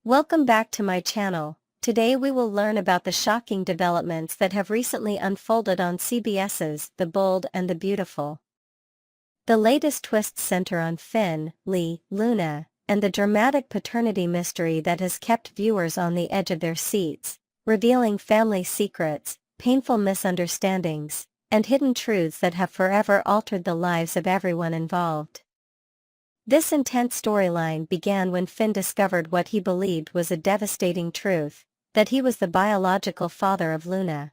Welcome back to my channel. Today we will learn about the shocking developments that have recently unfolded on CBS's The Bold and the Beautiful. The latest twists center on Finn, Lee, Luna, and the dramatic paternity mystery that has kept viewers on the edge of their seats, revealing family secrets, painful misunderstandings, and hidden truths that have forever altered the lives of everyone involved. This intense storyline began when Finn discovered what he believed was a devastating truth, that he was the biological father of Luna.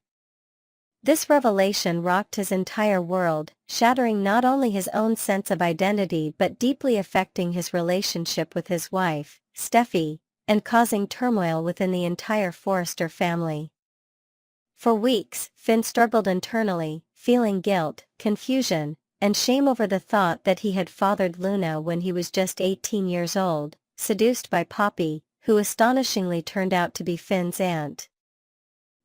This revelation rocked his entire world, shattering not only his own sense of identity but deeply affecting his relationship with his wife, Steffi, and causing turmoil within the entire Forrester family. For weeks, Finn struggled internally, feeling guilt, confusion, and shame over the thought that he had fathered Luna when he was just 18 years old, seduced by Poppy, who astonishingly turned out to be Finn's aunt.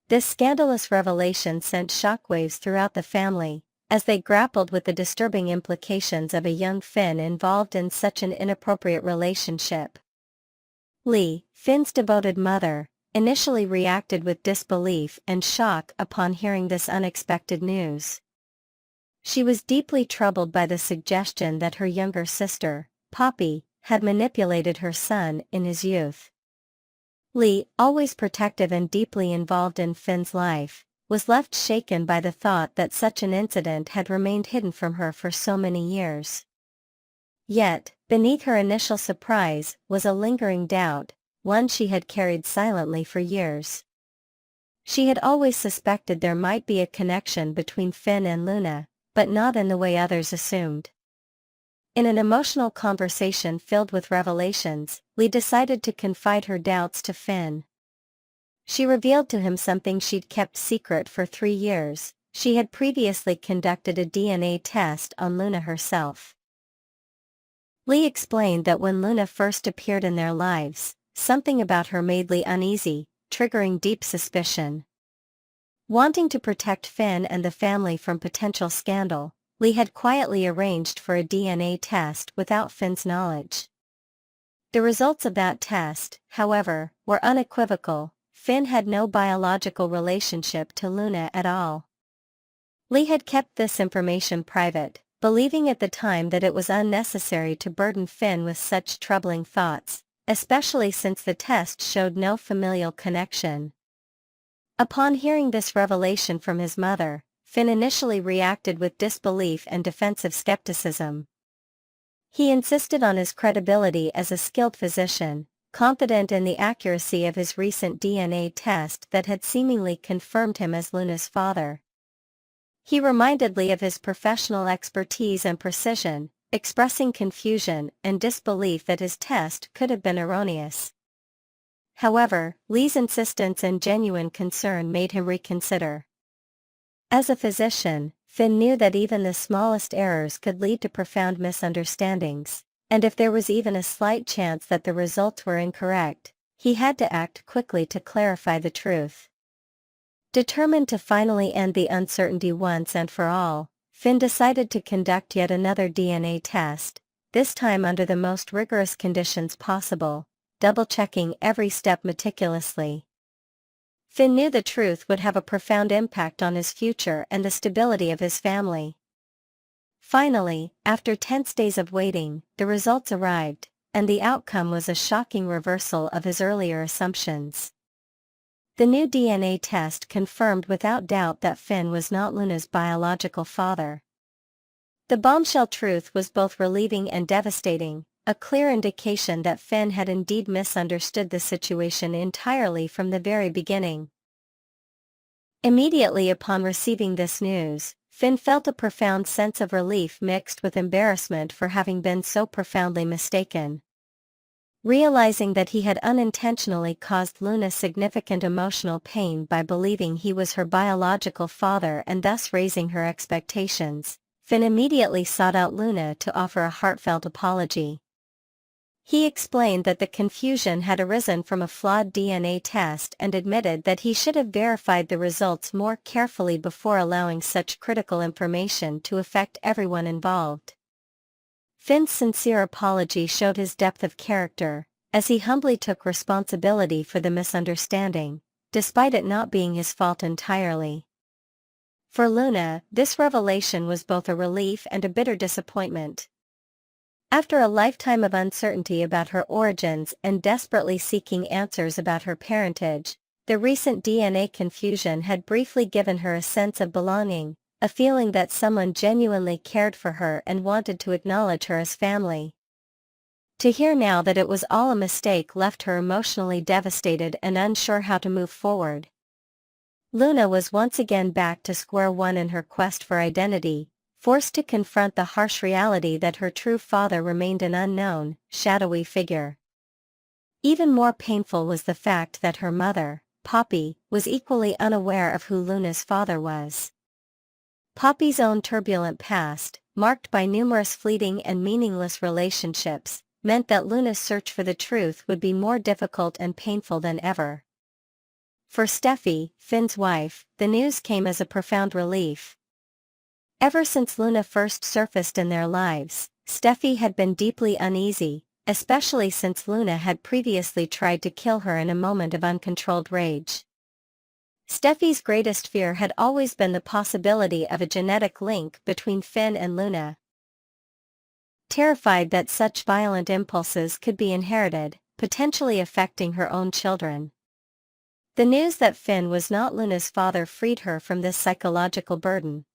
This scandalous revelation sent shockwaves throughout the family, as they grappled with the disturbing implications of a young Finn involved in such an inappropriate relationship. Lee, Finn's devoted mother, initially reacted with disbelief and shock upon hearing this unexpected news. She was deeply troubled by the suggestion that her younger sister, Poppy, had manipulated her son in his youth. Lee, always protective and deeply involved in Finn's life, was left shaken by the thought that such an incident had remained hidden from her for so many years. Yet, beneath her initial surprise was a lingering doubt, one she had carried silently for years. She had always suspected there might be a connection between Finn and Luna, but not in the way others assumed. In an emotional conversation filled with revelations, Lee decided to confide her doubts to Finn. She revealed to him something she'd kept secret for 3 years. She had previously conducted a DNA test on Luna herself. Lee explained that when Luna first appeared in their lives, something about her made Lee uneasy, triggering deep suspicion. Wanting to protect Finn and the family from potential scandal, Lee had quietly arranged for a DNA test without Finn's knowledge. The results of that test, however, were unequivocal. Finn had no biological relationship to Luna at all. Lee had kept this information private, believing at the time that it was unnecessary to burden Finn with such troubling thoughts, especially since the test showed no familial connection. Upon hearing this revelation from his mother, Finn initially reacted with disbelief and defensive skepticism. He insisted on his credibility as a skilled physician, confident in the accuracy of his recent DNA test that had seemingly confirmed him as Luna's father. He reminded Lee of his professional expertise and precision, expressing confusion and disbelief that his test could have been erroneous. However, Lee's insistence and genuine concern made him reconsider. As a physician, Finn knew that even the smallest errors could lead to profound misunderstandings, and if there was even a slight chance that the results were incorrect, he had to act quickly to clarify the truth. Determined to finally end the uncertainty once and for all, Finn decided to conduct yet another DNA test, this time under the most rigorous conditions possible, double-checking every step meticulously. Finn knew the truth would have a profound impact on his future and the stability of his family. Finally, after tense days of waiting, the results arrived, and the outcome was a shocking reversal of his earlier assumptions. The new DNA test confirmed without doubt that Finn was not Luna's biological father. The bombshell truth was both relieving and devastating, a clear indication that Finn had indeed misunderstood the situation entirely from the very beginning. Immediately upon receiving this news, Finn felt a profound sense of relief mixed with embarrassment for having been so profoundly mistaken. Realizing that he had unintentionally caused Luna significant emotional pain by believing he was her biological father and thus raising her expectations, Finn immediately sought out Luna to offer a heartfelt apology. He explained that the confusion had arisen from a flawed DNA test and admitted that he should have verified the results more carefully before allowing such critical information to affect everyone involved. Finn's sincere apology showed his depth of character, as he humbly took responsibility for the misunderstanding, despite it not being his fault entirely. For Luna, this revelation was both a relief and a bitter disappointment. After a lifetime of uncertainty about her origins and desperately seeking answers about her parentage, the recent DNA confusion had briefly given her a sense of belonging, a feeling that someone genuinely cared for her and wanted to acknowledge her as family. To hear now that it was all a mistake left her emotionally devastated and unsure how to move forward. Luna was once again back to square one in her quest for identity, forced to confront the harsh reality that her true father remained an unknown, shadowy figure. Even more painful was the fact that her mother, Poppy, was equally unaware of who Luna's father was. Poppy's own turbulent past, marked by numerous fleeting and meaningless relationships, meant that Luna's search for the truth would be more difficult and painful than ever. For Steffi, Finn's wife, the news came as a profound relief. Ever since Luna first surfaced in their lives, Steffi had been deeply uneasy, especially since Luna had previously tried to kill her in a moment of uncontrolled rage. Steffi's greatest fear had always been the possibility of a genetic link between Finn and Luna. Terrified that such violent impulses could be inherited, potentially affecting her own children. The news that Finn was not Luna's father freed her from this psychological burden.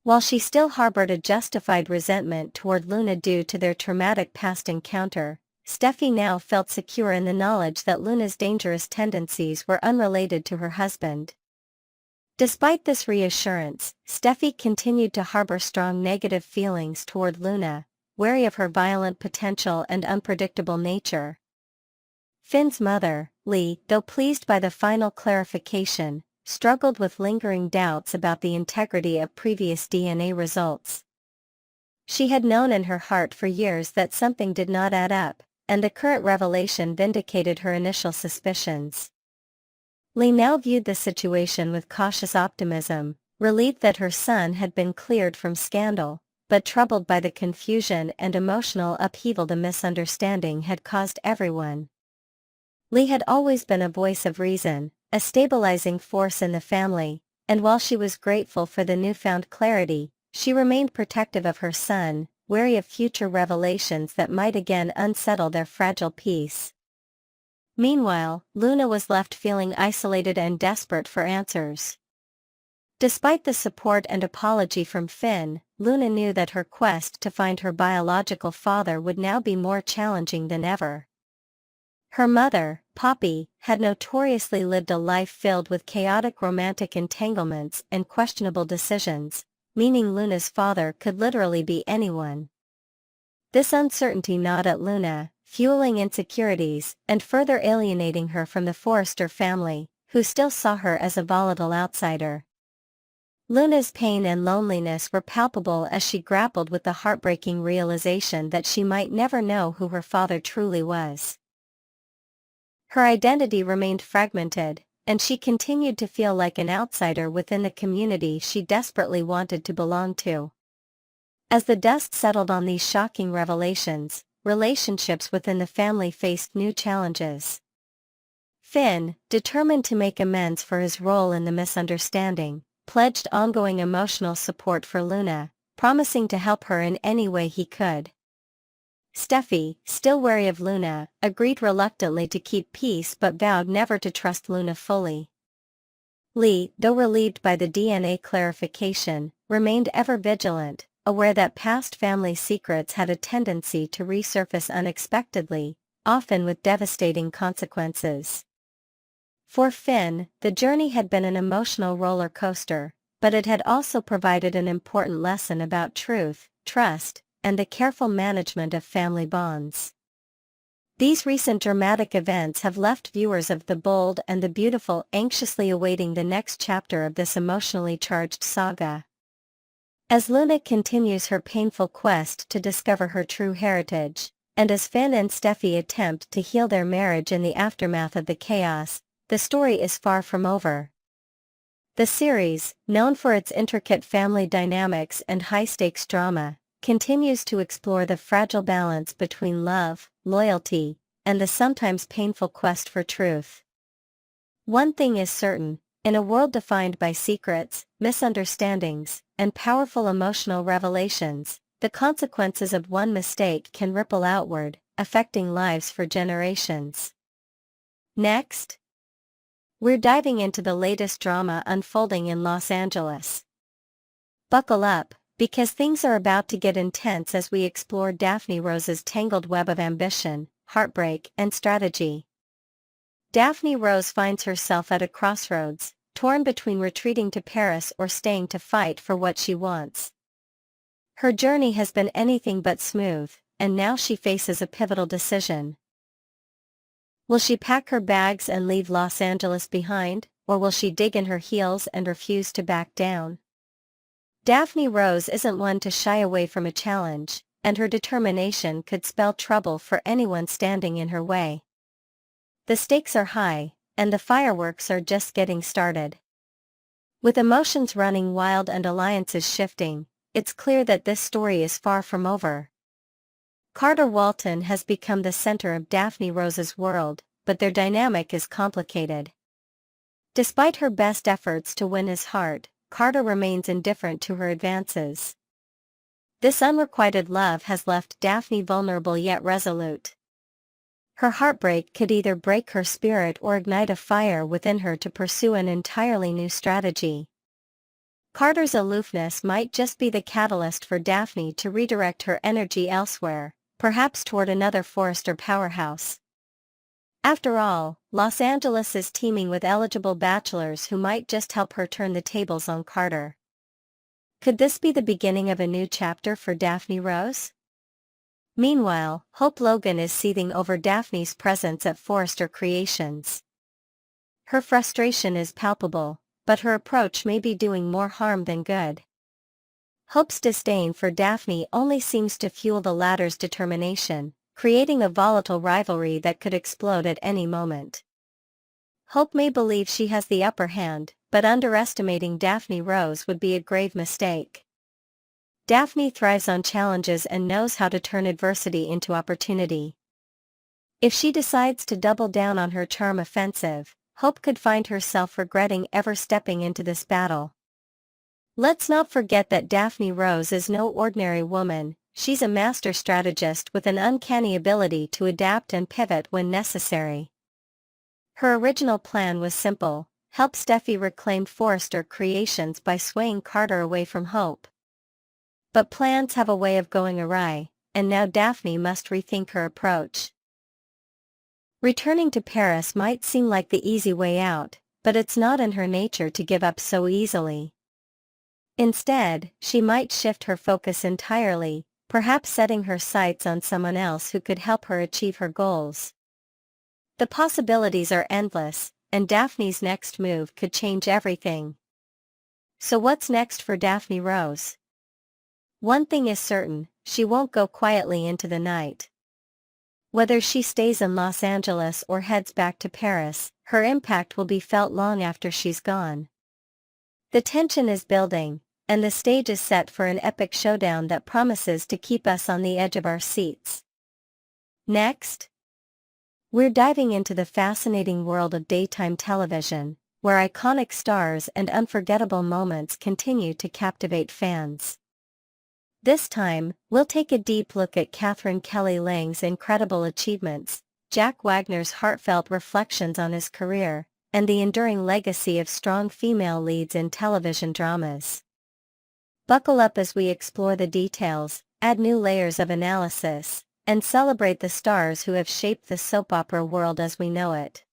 While she still harbored a justified resentment toward Luna due to their traumatic past encounter, Steffi now felt secure in the knowledge that Luna's dangerous tendencies were unrelated to her husband. Despite this reassurance, Steffi continued to harbor strong negative feelings toward Luna, wary of her violent potential and unpredictable nature. Finn's mother, Lee, though pleased by the final clarification, struggled with lingering doubts about the integrity of previous DNA results. She had known in her heart for years that something did not add up, and the current revelation vindicated her initial suspicions. Lee now viewed the situation with cautious optimism, relieved that her son had been cleared from scandal, but troubled by the confusion and emotional upheaval the misunderstanding had caused everyone. Lee had always been a voice of reason, a stabilizing force in the family, and while she was grateful for the newfound clarity, she remained protective of her son, wary of future revelations that might again unsettle their fragile peace. Meanwhile, Luna was left feeling isolated and desperate for answers. Despite the support and apology from Finn, Luna knew that her quest to find her biological father would now be more challenging than ever. Her mother, Poppy, had notoriously lived a life filled with chaotic romantic entanglements and questionable decisions, meaning Luna's father could literally be anyone. This uncertainty gnawed at Luna, fueling insecurities and further alienating her from the Forrester family, who still saw her as a volatile outsider. Luna's pain and loneliness were palpable as she grappled with the heartbreaking realization that she might never know who her father truly was. Her identity remained fragmented, and she continued to feel like an outsider within the community she desperately wanted to belong to. As the dust settled on these shocking revelations, relationships within the family faced new challenges. Finn, determined to make amends for his role in the misunderstanding, pledged ongoing emotional support for Luna, promising to help her in any way he could. Steffi, still wary of Luna, agreed reluctantly to keep peace but vowed never to trust Luna fully. Lee, though relieved by the DNA clarification, remained ever vigilant, aware that past family secrets had a tendency to resurface unexpectedly, often with devastating consequences. For Finn, the journey had been an emotional roller coaster, but it had also provided an important lesson about truth, trust, and the careful management of family bonds. These recent dramatic events have left viewers of The Bold and the Beautiful anxiously awaiting the next chapter of this emotionally charged saga. As Luna continues her painful quest to discover her true heritage, and as Finn and Steffi attempt to heal their marriage in the aftermath of the chaos, the story is far from over. The series, known for its intricate family dynamics and high-stakes drama, continues to explore the fragile balance between love, loyalty, and the sometimes painful quest for truth. One thing is certain, in a world defined by secrets, misunderstandings, and powerful emotional revelations, the consequences of one mistake can ripple outward, affecting lives for generations. Next, we're diving into the latest drama unfolding in Los Angeles. Buckle up, because things are about to get intense as we explore Daphne Rose's tangled web of ambition, heartbreak, and strategy. Daphne Rose finds herself at a crossroads, torn between retreating to Paris or staying to fight for what she wants. Her journey has been anything but smooth, and now she faces a pivotal decision. Will she pack her bags and leave Los Angeles behind, or will she dig in her heels and refuse to back down? Daphne Rose isn't one to shy away from a challenge, and her determination could spell trouble for anyone standing in her way. The stakes are high, and the fireworks are just getting started. With emotions running wild and alliances shifting, it's clear that this story is far from over. Carter Walton has become the center of Daphne Rose's world, but their dynamic is complicated. Despite her best efforts to win his heart, Carter remains indifferent to her advances. This unrequited love has left Daphne vulnerable yet resolute. Her heartbreak could either break her spirit or ignite a fire within her to pursue an entirely new strategy. Carter's aloofness might just be the catalyst for Daphne to redirect her energy elsewhere, perhaps toward another Forrester powerhouse. After all, Los Angeles is teeming with eligible bachelors who might just help her turn the tables on Carter. Could this be the beginning of a new chapter for Daphne Rose? Meanwhile, Hope Logan is seething over Daphne's presence at Forrester Creations. Her frustration is palpable, but her approach may be doing more harm than good. Hope's disdain for Daphne only seems to fuel the latter's determination, creating a volatile rivalry that could explode at any moment. Hope may believe she has the upper hand, but underestimating Daphne Rose would be a grave mistake. Daphne thrives on challenges and knows how to turn adversity into opportunity. If she decides to double down on her charm offensive, Hope could find herself regretting ever stepping into this battle. Let's not forget that Daphne Rose is no ordinary woman. She's a master strategist with an uncanny ability to adapt and pivot when necessary. Her original plan was simple: help Steffi reclaim Forrester Creations by swaying Carter away from Hope. But plans have a way of going awry, and now Daphne must rethink her approach. Returning to Paris might seem like the easy way out, but it's not in her nature to give up so easily. Instead, she might shift her focus entirely, perhaps setting her sights on someone else who could help her achieve her goals. The possibilities are endless, and Daphne's next move could change everything. So what's next for Daphne Rose? One thing is certain, she won't go quietly into the night. Whether she stays in Los Angeles or heads back to Paris, her impact will be felt long after she's gone. The tension is building, and the stage is set for an epic showdown that promises to keep us on the edge of our seats. Next, we're diving into the fascinating world of daytime television, where iconic stars and unforgettable moments continue to captivate fans. This time, we'll take a deep look at Katherine Kelly Lang's incredible achievements, Jack Wagner's heartfelt reflections on his career, and the enduring legacy of strong female leads in television dramas. Buckle up as we explore the details, add new layers of analysis, and celebrate the stars who have shaped the soap opera world as we know it.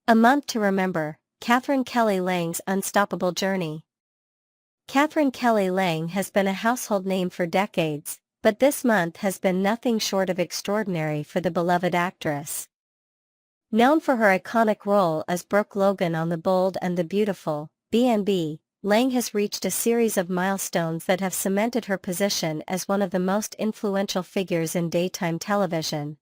A month to remember: Katherine Kelly Lang's unstoppable journey. Katherine Kelly Lang has been a household name for decades, but this month has been nothing short of extraordinary for the beloved actress. Known for her iconic role as Brooke Logan on The Bold and the Beautiful, B&B, Lang has reached a series of milestones that have cemented her position as one of the most influential figures in daytime television.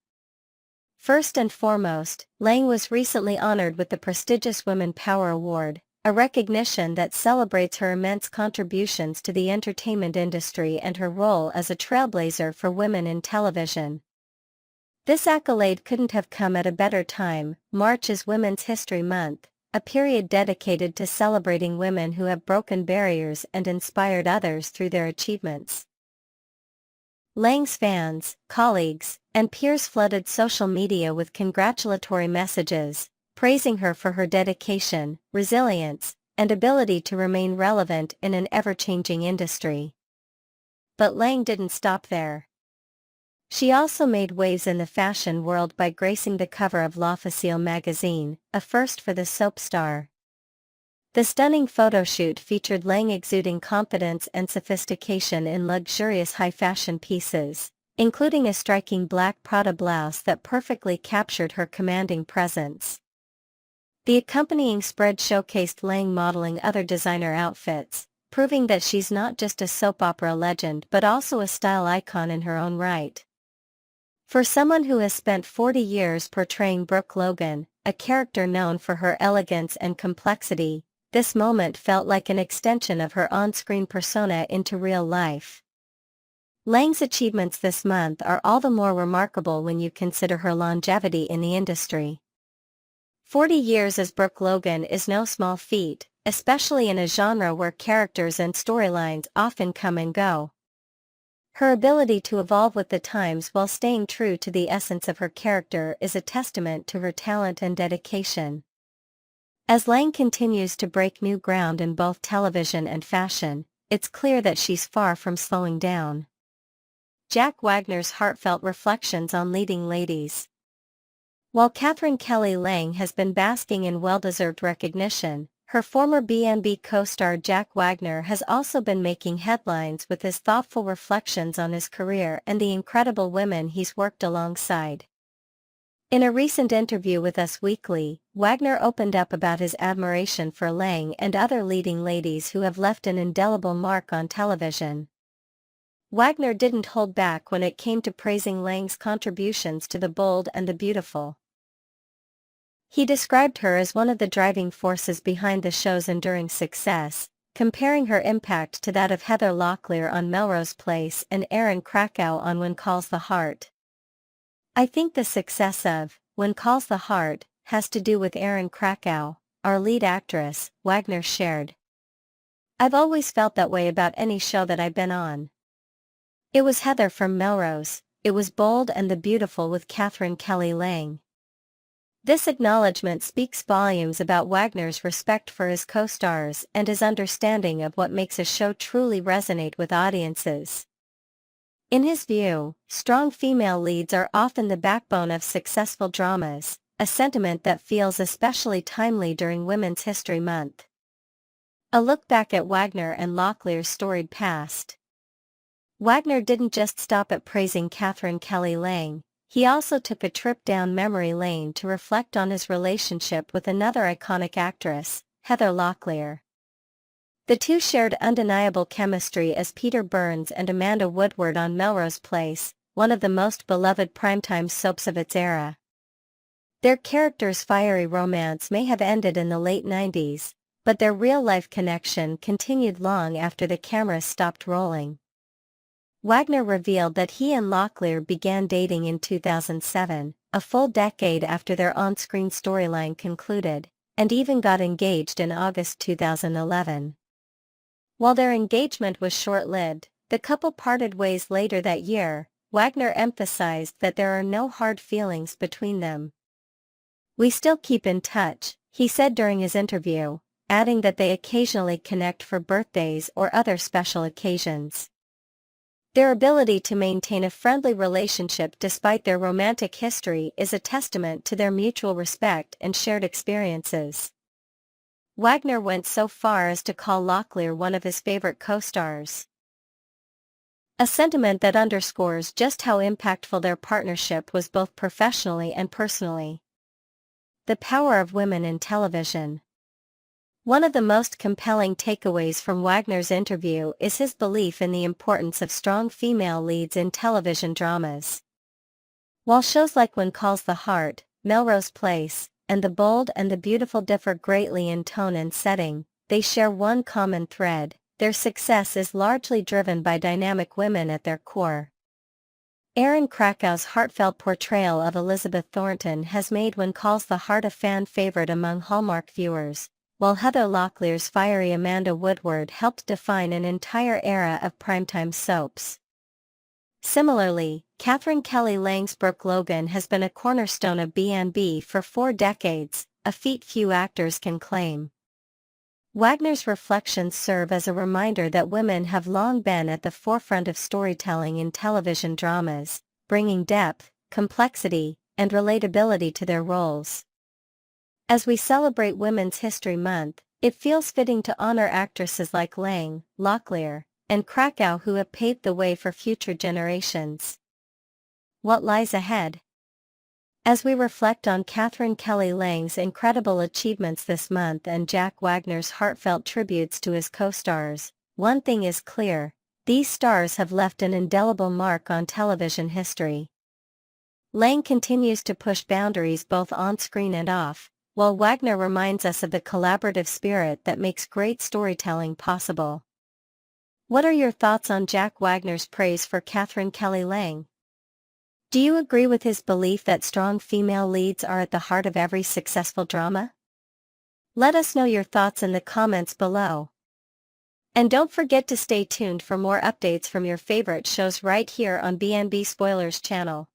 First and foremost, Lang was recently honored with the prestigious Women Power Award, a recognition that celebrates her immense contributions to the entertainment industry and her role as a trailblazer for women in television. This accolade couldn't have come at a better time. March is Women's History Month, a period dedicated to celebrating women who have broken barriers and inspired others through their achievements. Lang's fans, colleagues, and peers flooded social media with congratulatory messages, praising her for her dedication, resilience, and ability to remain relevant in an ever-changing industry. But Lang didn't stop there. She also made waves in the fashion world by gracing the cover of L'Officiel magazine, a first for the soap star. The stunning photoshoot featured Lang exuding confidence and sophistication in luxurious high-fashion pieces, including a striking black Prada blouse that perfectly captured her commanding presence. The accompanying spread showcased Lang modeling other designer outfits, proving that she's not just a soap opera legend but also a style icon in her own right. For someone who has spent 40 years portraying Brooke Logan, a character known for her elegance and complexity, this moment felt like an extension of her on-screen persona into real life. Lang's achievements this month are all the more remarkable when you consider her longevity in the industry. 40 years as Brooke Logan is no small feat, especially in a genre where characters and storylines often come and go. Her ability to evolve with the times while staying true to the essence of her character is a testament to her talent and dedication. As Lang continues to break new ground in both television and fashion, it's clear that she's far from slowing down. Jack Wagner's heartfelt reflections on leading ladies. While Katherine Kelly Lang has been basking in well-deserved recognition, her former B&B co-star Jack Wagner has also been making headlines with his thoughtful reflections on his career and the incredible women he's worked alongside. In a recent interview with Us Weekly, Wagner opened up about his admiration for Lang and other leading ladies who have left an indelible mark on television. Wagner didn't hold back when it came to praising Lang's contributions to The Bold and the Beautiful. He described her as one of the driving forces behind the show's enduring success, comparing her impact to that of Heather Locklear on Melrose Place and Erin Krakow on When Calls the Heart. "I think the success of When Calls the Heart has to do with Erin Krakow, our lead actress," Wagner shared. "I've always felt that way about any show that I've been on. It was Heather from Melrose, it was Bold and the Beautiful with Katherine Kelly Lang." This acknowledgement speaks volumes about Wagner's respect for his co-stars and his understanding of what makes a show truly resonate with audiences. In his view, strong female leads are often the backbone of successful dramas, a sentiment that feels especially timely during Women's History Month. A look back at Wagner and Locklear's storied past. Wagner didn't just stop at praising Katherine Kelly Lang. He also took a trip down memory lane to reflect on his relationship with another iconic actress, Heather Locklear. The two shared undeniable chemistry as Peter Burns and Amanda Woodward on Melrose Place, one of the most beloved primetime soaps of its era. Their characters' fiery romance may have ended in the late 90s, but their real-life connection continued long after the cameras stopped rolling. Wagner revealed that he and Locklear began dating in 2007, a full decade after their on-screen storyline concluded, and even got engaged in August 2011. While their engagement was short-lived, the couple parted ways later that year. Wagner emphasized that there are no hard feelings between them. "We still keep in touch," he said during his interview, adding that they occasionally connect for birthdays or other special occasions. Their ability to maintain a friendly relationship despite their romantic history is a testament to their mutual respect and shared experiences. Wagner went so far as to call Locklear one of his favorite co-stars. A sentiment that underscores just how impactful their partnership was both professionally and personally. The power of women in television. One of the most compelling takeaways from Wagner's interview is his belief in the importance of strong female leads in television dramas. While shows like When Calls the Heart, Melrose Place, and The Bold and the Beautiful differ greatly in tone and setting, they share one common thread: their success is largely driven by dynamic women at their core. Aaron Krakau's heartfelt portrayal of Elizabeth Thornton has made When Calls the Heart a fan favorite among Hallmark viewers, while Heather Locklear's fiery Amanda Woodward helped define an entire era of primetime soaps. Similarly, Katherine Kelly Lang's Brooke Logan has been a cornerstone of B&B for 4 decades, a feat few actors can claim. Wagner's reflections serve as a reminder that women have long been at the forefront of storytelling in television dramas, bringing depth, complexity, and relatability to their roles. As we celebrate Women's History Month, it feels fitting to honor actresses like Lang, Locklear, and Krakau who have paved the way for future generations. What lies ahead? As we reflect on Katherine Kelly Lang's incredible achievements this month and Jack Wagner's heartfelt tributes to his co-stars, one thing is clear: these stars have left an indelible mark on television history. Lang continues to push boundaries both on-screen and off, while Wagner reminds us of the collaborative spirit that makes great storytelling possible. What are your thoughts on Jack Wagner's praise for Katherine Kelly Lang? Do you agree with his belief that strong female leads are at the heart of every successful drama? Let us know your thoughts in the comments below. And don't forget to stay tuned for more updates from your favorite shows right here on B&B Spoilers channel.